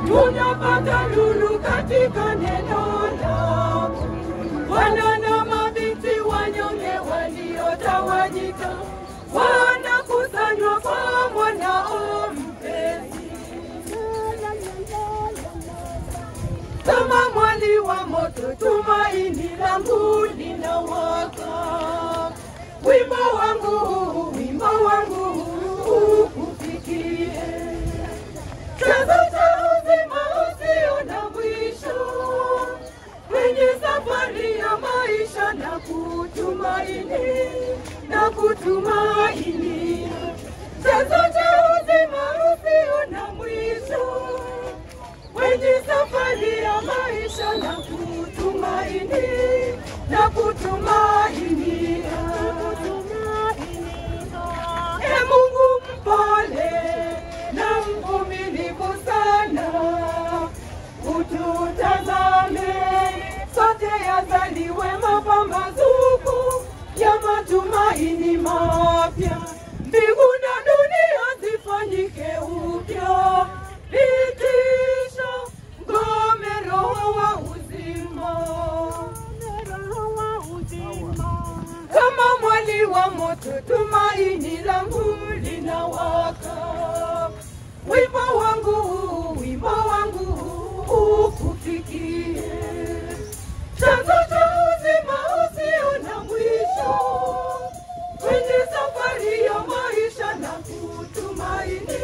Tunapata lulu katika neno lako. Wana na mabinti wanyonge waliotawanyika wanakusanywa kwa mwanao mpenzi. Kama mwali wa moto tumaini langu linawaka. Wimbo wangu ukufikie. Chanzo cha uzima usio na mwisho, kwenye safari ya maisha na kutumaini. Chanzo cha uzima usio na mwisho, kwenye safari ya maisha na kutumaini. Mungu mpole na mvumilivu sana, ututazame sote yazaliwe mapambazuko ya matumaini mapya. Mbingu na dunia zifanyike upya, litisha ngome roho wa uzima. Kama mwali wa moto tumaini langu linawaka. Wimbo wangu ukufikie. Chanzo cha uzima usio na mwisho, kwenye safari ya maisha na kutumaini.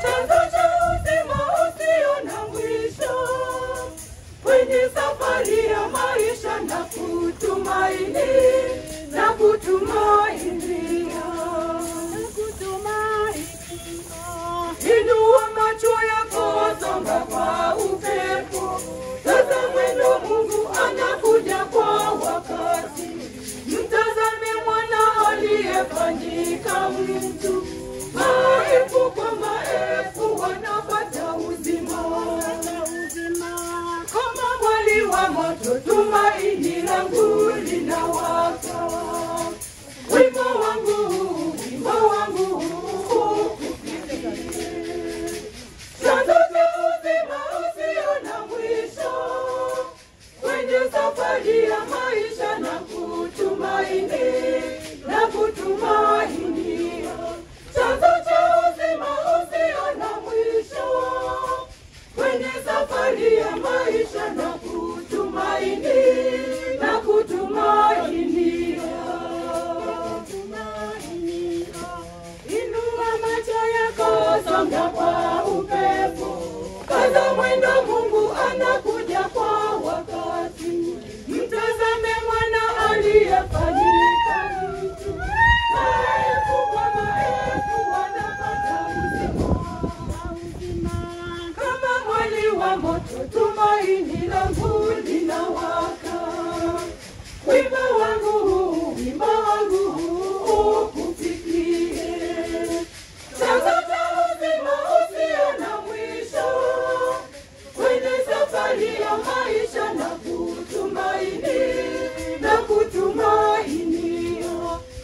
Chanzo cha uzima usio na mwisho, kwenye safari ya maisha na kutumaini. Inua macho yako, songa kwa upepo. Tazama mwendo Mungu anakuja kwa wakati. Mtazame mwana aliyefanyika mtu. Maelfu kwa maelfu wanapata uzima. Kama mwali wa moto tumaini langu lina wimbo wangu ukufikie. Chanzo cha uzima usio na mwisho, kwenye safari ya maisha na kutumaini, na kutumainia.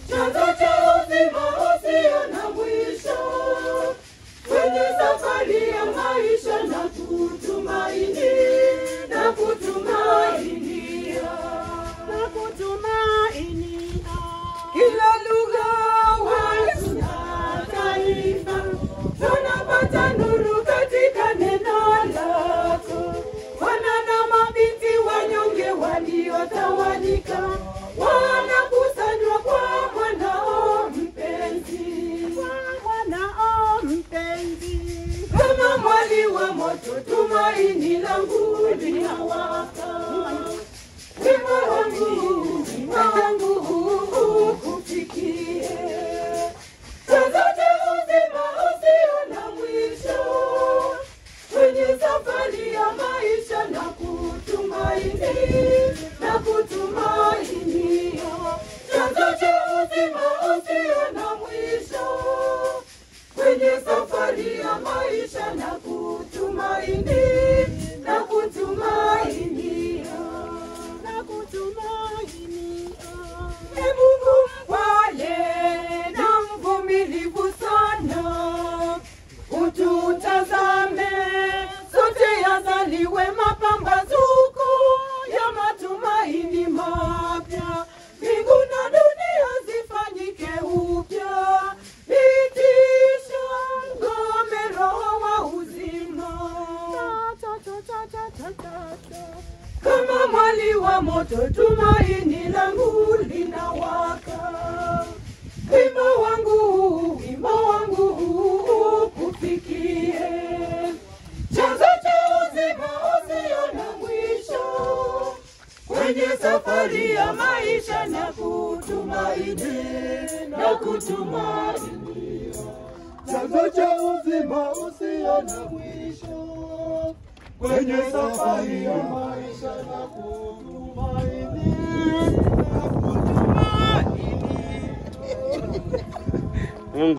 Chanzo cha uzima usio na mwisho, kwenye safari ya maisha na kutumaini, na kutumainia, na kutumainia. Kila lugha, watu na taifa, tunapata nuru katika neno lako. Wana na mabinti wanyonge waliotawanyika, wanakusanywa kwa mwanao mpenzi, kwa mwanao mpenzi. Kama mwali wa moto, tumaini langu linawaka. Wimbo wangu ukufikie. Chanzo cha uzima usio na mwisho, kwenye safari ya maisha na kutumaini, na kutumainia. Chanzo cha uzima usio na mwisho, kwenye safari ya maisha na kutumaini, na kutumainia, na kutumainia. Mungu mpole na mvumilivu sana, ututazame sote, yazaliwe mapambazuko ya matumaini mapya. Mbingu na dunia zifanyike upya, itisha ngome Roho wa uzima. Kama mwali wa moto, tumaini langu linawaka. Wimbo wangu ukufikie. Chanzo cha uzima usio na mwisho, kwenye safari ya maisha na kutumaini, na kutumainia. Chanzo cha uzima usio na mwisho, kwenye safari ya maisha na kutumaini, na kutumaini.